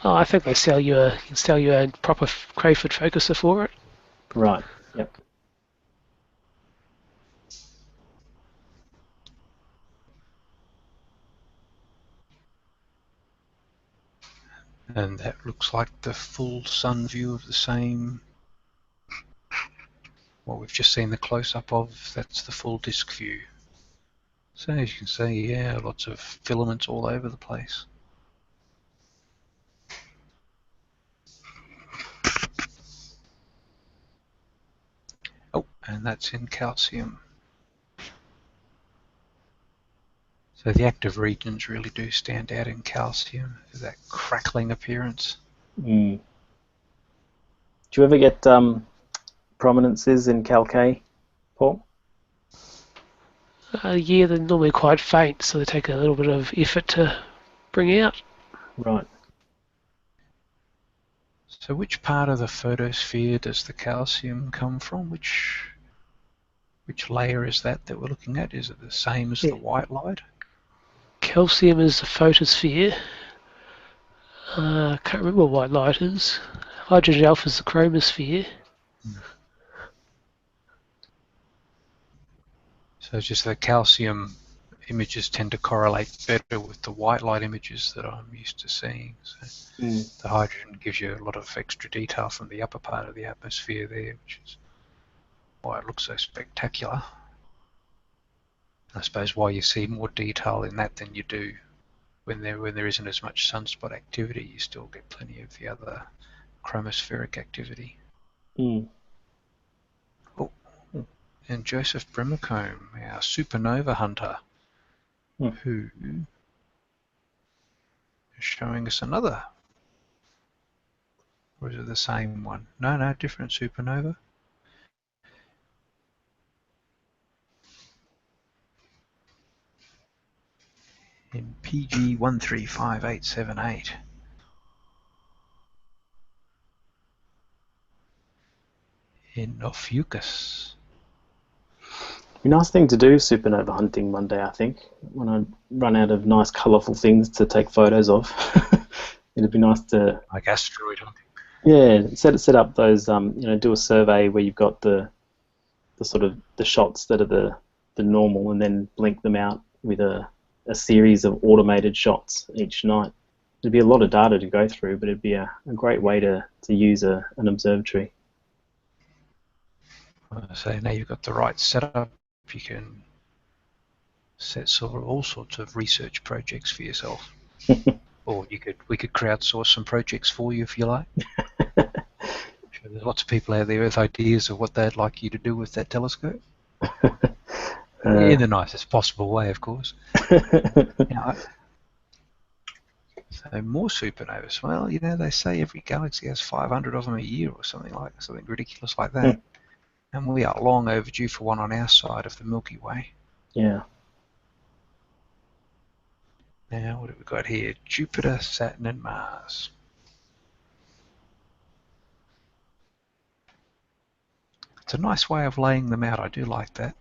Oh, I think they can sell you a proper Crayford focuser for it. Right. Yep. And that looks like the full sun view of the same. What we've just seen the close-up of, that's the full disk view. So as you can see, yeah, lots of filaments all over the place. Oh, and that's in calcium. So the active regions really do stand out in calcium, that crackling appearance. Mm. Do you ever get prominences in Cal-K, Paul? Yeah, they're normally quite faint, so they take a little bit of effort to bring out. Right. So which part of the photosphere does the calcium come from? Which layer is that we're looking at? Is it the same as the white light? Calcium is the photosphere. I can't remember what white light is. Hydrogen alpha is the chromosphere. So it's just the calcium images tend to correlate better with the white light images that I'm used to seeing. So the hydrogen gives you a lot of extra detail from the upper part of the atmosphere there, which is why it looks so spectacular. I suppose why you see more detail in that than you do when there isn't as much sunspot activity. You still get plenty of the other chromospheric activity. Mm. Oh, and Joseph Brimacombe, our supernova hunter, who is showing us another. Or is it the same one? No, different supernova. In PG 135878. In Ophiuchus. A nice thing to do supernova hunting one day, I think, when I run out of nice colourful things to take photos of. It'd be nice to... Like asteroid hunting. Yeah, set up those, do a survey where you've got the sort of the shots that are the normal, and then blink them out with a series of automated shots each night. It'd be a lot of data to go through, but it'd be a great way to use an observatory. So now you've got the right setup, you can set sort of all sorts of research projects for yourself. Or we could crowdsource some projects for you if you like. Sure, there's lots of people out there with ideas of what they'd like you to do with that telescope. In the nicest possible way, of course. Now, so more supernovas. Well, they say every galaxy has 500 of them a year or something ridiculous like that. And we are long overdue for one on our side of the Milky Way. Yeah. Now, what have we got here? Jupiter, Saturn, and Mars. It's a nice way of laying them out. I do like that.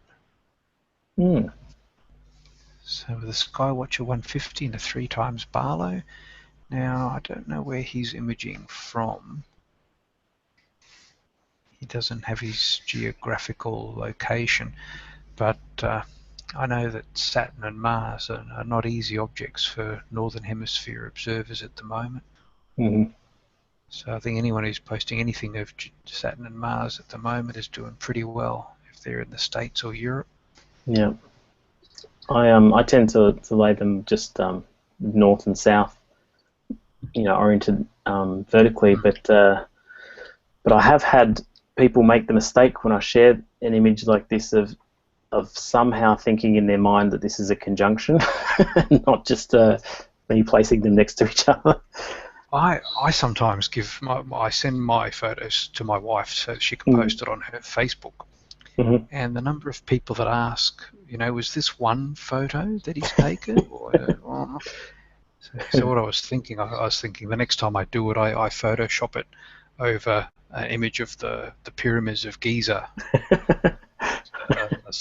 So with the Skywatcher 150 and a 3 times Barlow. Now, I don't know where he's imaging from. He doesn't have his geographical location, but I know that Saturn and Mars are not easy objects for Northern Hemisphere observers at the moment. So I think anyone who's posting anything of Saturn and Mars at the moment is doing pretty well. If if they're in the States or Europe. Yeah. I tend to lay them just north and south, oriented vertically. But I have had people make the mistake when I share an image like this of somehow thinking in their mind that this is a conjunction, not just me placing them next to each other. I sometimes I send my photos to my wife so she can post it on her Facebook. Mm-hmm. And the number of people that ask, was this one photo that he's taken? So what I was thinking the next time I do it, I Photoshop it over an image of the pyramids of Giza.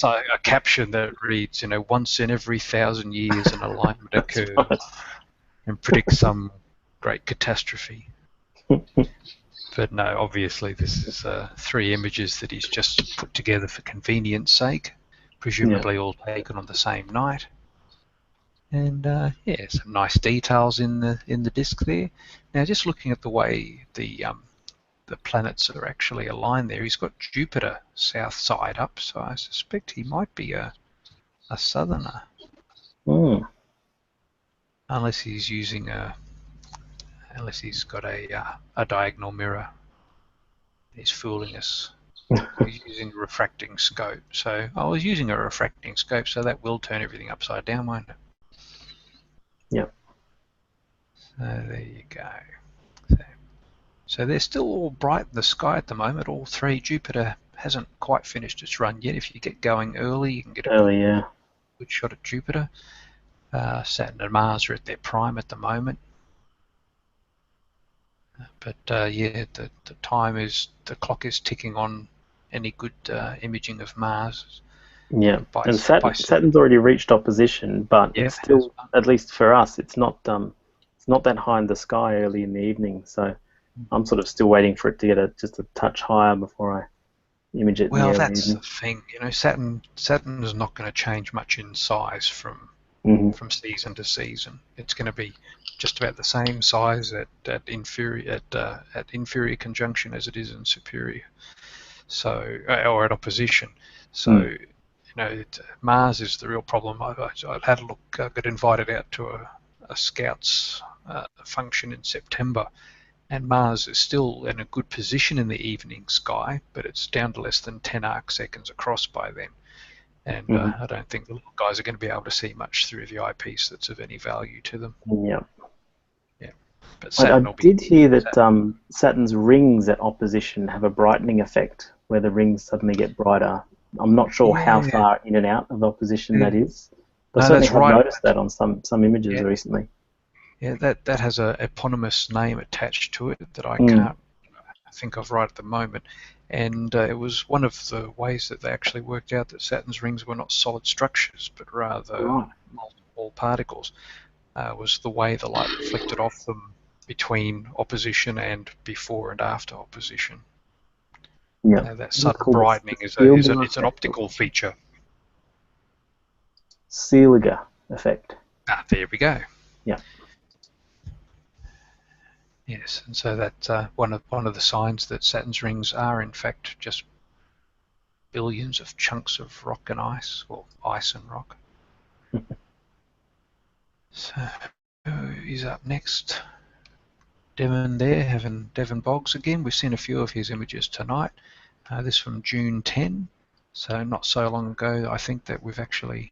A caption that reads, once in every 1,000 years an alignment occurs, right. and predict some great catastrophe. But no, obviously this is 3 images that he's just put together for convenience sake, presumably all taken on the same night. And some nice details in the disk there. Now, just looking at the way the planets are actually aligned there, he's got Jupiter south side up, so I suspect he might be a southerner. Unless he's got a diagonal mirror. He's fooling us. He's using a refracting scope. So I was using a refracting scope, so that will turn everything upside down, won't it? Yep. So there you go. So they're still all bright in the sky at the moment, all 3. Jupiter hasn't quite finished its run yet. If you get going early, you can get a good shot at Jupiter. Saturn and Mars are at their prime at the moment. But the clock is ticking on any good imaging of Mars. Yeah, and Saturn's already reached opposition, but it's still, at least for us, it's not that high in the sky early in the evening. So I'm sort of still waiting for it to get just a touch higher before I image it. Well, that's the thing. Saturn is not going to change much in size from season to season. It's going to be just about the same size at inferior conjunction as it is in superior, or at opposition. So Mars is the real problem. I've had a look. I got invited out to a Scouts function in September, and Mars is still in a good position in the evening sky, but it's down to less than 10 arc seconds across by then. And I don't think the little guys are going to be able to see much through the eyepiece that's of any value to them. Yeah. Yeah. But Saturn I did hear that Saturn's rings at opposition have a brightening effect, where the rings suddenly get brighter. I'm not sure how far in and out of opposition that is. But I certainly have noticed that on some images recently. Yeah, that has a eponymous name attached to it that I can't think of right at the moment. And it was one of the ways that they actually worked out that Saturn's rings were not solid structures, but rather multiple particles. Was the way the light reflected off them between opposition and before and after opposition. Yeah, that sudden brightening it's an optical feature. Seeliger effect. There we go. Yeah. Yes, and so that's one of the signs that Saturn's rings are in fact just billions of chunks of rock and ice, or ice and rock. So he's up next. Devon Boggs again. We've seen a few of his images tonight. This from June 10, so not so long ago. I think that we've actually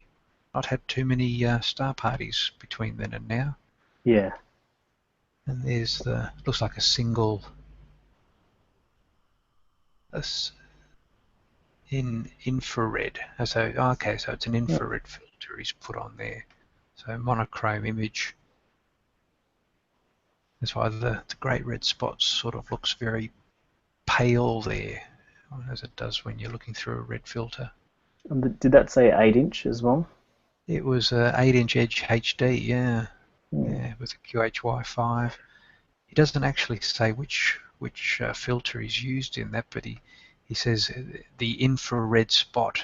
not had too many star parties between then and now. Yeah. And there's looks like a single in infrared. So it's an infrared filter he's put on there. So monochrome image. That's why the great red spot sort of looks very pale there, as it does when you're looking through a red filter. And did that say 8-inch as well? It was 8-inch Edge HD, yeah, with a QHY5. He doesn't actually say which filter he's used in that, but he says the infrared spot.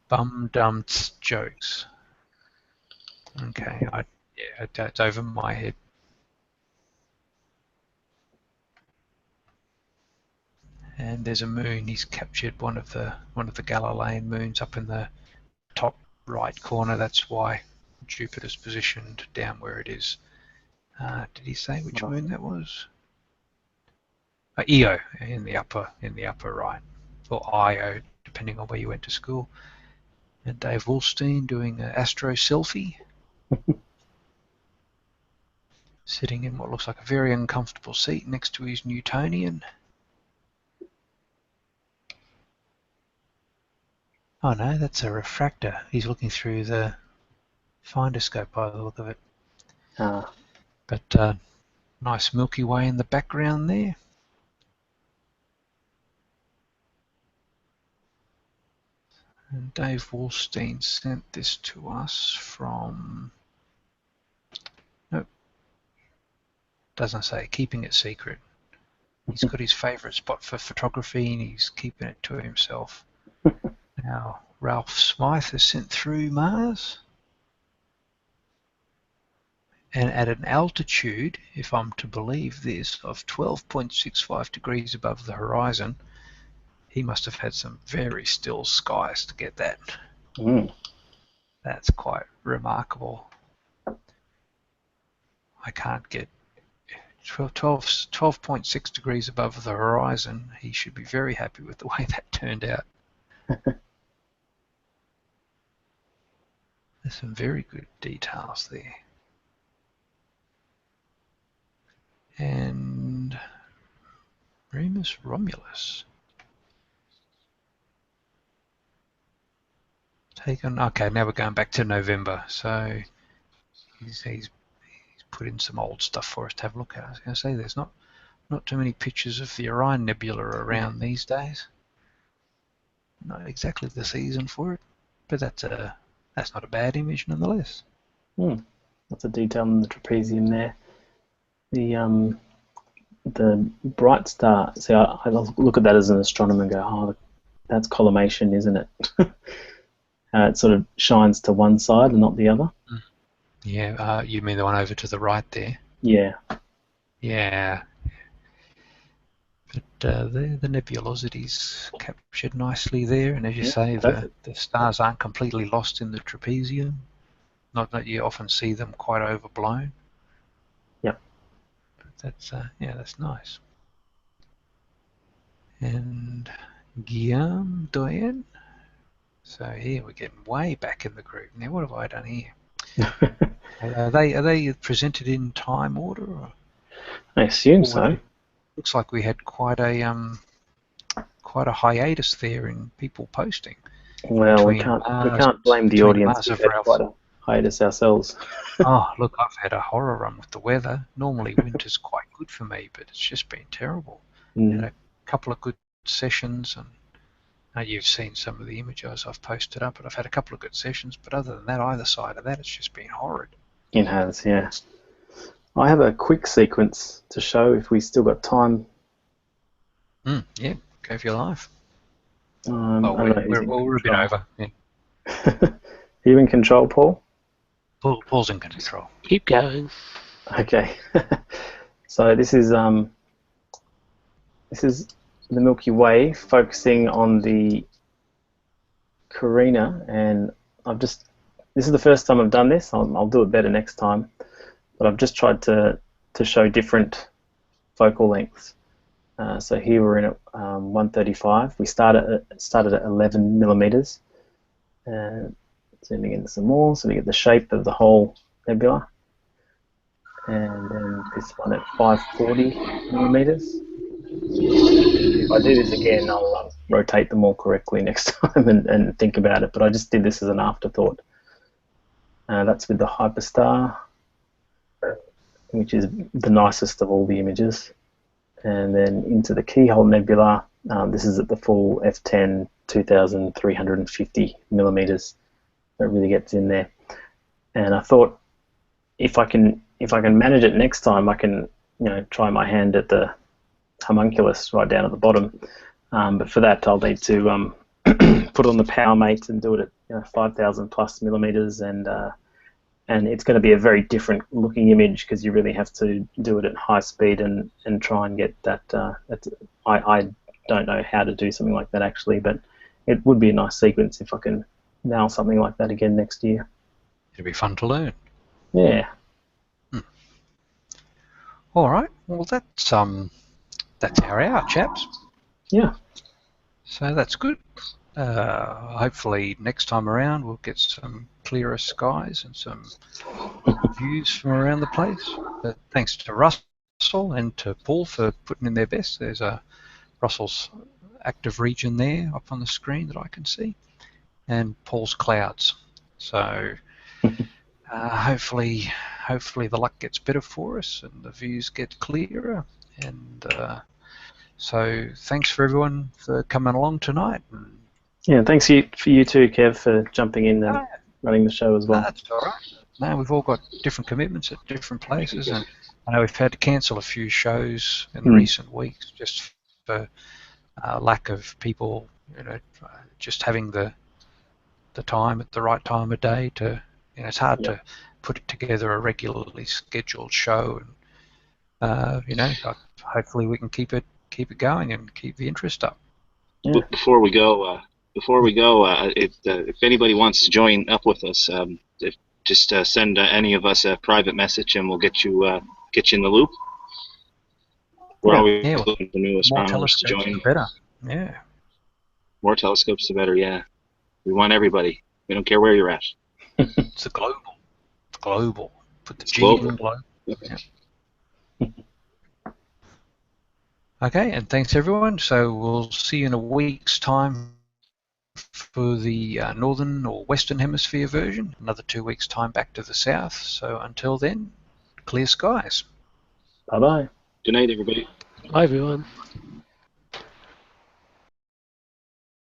Bum dum jokes. Okay, it's over my head. and there's a moon. He's captured one of the Galilean moons up in the top right corner. That's why Jupiter's positioned down where it is. Did he say which moon that was? Io in the upper right, or Io, depending on where you went to school. And Dave Wolstein doing an astro selfie, sitting in what looks like a very uncomfortable seat next to his Newtonian. Oh no, that's a refractor. He's looking through the finder scope by the look of it. But nice Milky Way in the background there. And Dave Wolstein sent this to us from, nope, doesn't say, keeping it secret. He's got his favourite spot for photography and he's keeping it to himself. Now, Ralph Smythe has sent through Mars. And at an altitude, if I'm to believe this, of 12.65 degrees above the horizon, he must have had some very still skies to get that. That's quite remarkable. I can't get 12.6 degrees above the horizon. He should be very happy with the way that turned out. There's some very good details there. And Remus Romulus. Okay, now we're going back to November. So he's put in some old stuff for us to have a look at. I was going to say there's not too many pictures of the Orion Nebula around these days. Not exactly the season for it, but that's not a bad image nonetheless. Lots of detail in the trapezium there. The bright star. See, I look at that as an astronomer and go, oh, that's collimation, isn't it? It sort of shines to one side and not the other. Yeah, you mean the one over to the right there? Yeah. Yeah. But the nebulosity's captured nicely there, and as you say, the stars aren't completely lost in the trapezium. Not that you often see them quite overblown. Yep. But that's nice. And Guillaume Doyen. So here we're getting way back in the group. Now what have I done here? Are they presented in time order? Or? I assume so. Looks like we had quite a hiatus there in people posting. Well, we can't blame the audience. We've had quite a hiatus ourselves. Oh, look, I've had a horror run with the weather. Normally winter's quite good for me, but it's just been terrible. Had a couple of good sessions, and you've seen some of the images I've posted up, but I've had a couple of good sessions, but other than that, either side of that, it's just been horrid. It has, yeah. I have a quick sequence to show if we still got time. Yeah, go for your life. We're a bit over. Yeah. Are you in control, Paul? Paul's in control. Keep going. Okay. So this is the Milky Way, focusing on the Carina, and this is the first time I've done this. I'll do it better next time, but I've just tried to show different focal lengths. So here we're in at 135. We started at 11 millimeters. Zooming in some more, so we get the shape of the whole nebula. And then this one at 540 millimeters. If I do this again, I'll rotate them all correctly next time and think about it, but I just did this as an afterthought. That's with the hyperstar, which is the nicest of all the images. And then into the Keyhole Nebula, this is at the full f10, 2,350 millimeters. That really gets in there. And I thought if I can manage it next time, I can try my hand at the homunculus right down at the bottom. But for that, I'll need to put on the power mate and do it at 5,000 plus millimeters, and it's going to be a very different looking image because you really have to do it at high speed and try and get that. I don't know how to do something like that actually, but it would be a nice sequence if I can nail something like that again next year. It'll be fun to learn. Yeah. All right. Well, that's our hour, chaps. Yeah. So that's good. Hopefully next time around we'll get some clearer skies and some views from around the place. But thanks to Russell and to Paul for putting in their best. There's Russell's active region there up on the screen that I can see, and Paul's clouds. So hopefully the luck gets better for us and the views get clearer. And so thanks for everyone for coming along tonight. Yeah, thanks for you too, Kev, for jumping in and running the show as well. That's all right. No, we've all got different commitments at different places, and I know we've had to cancel a few shows in the recent weeks just for lack of people, just having the time at the right time of day to, it's hard to put together a regularly scheduled show, and hopefully we can keep it going and keep the interest up. Yeah. Before we go, if anybody wants to join up with us, just send any of us a private message, and we'll get you in the loop. We're always looking for new astronomers to join. The better. Yeah. More telescopes, the better. Yeah. We want everybody. We don't care where you're at. It's global. Put the G in global. Okay. Yeah. Okay, and thanks everyone. So we'll see you in a week's time for the northern or western hemisphere version. Another 2 weeks' time back to the south. So until then, clear skies. Bye-bye. Good night, everybody. Bye, everyone.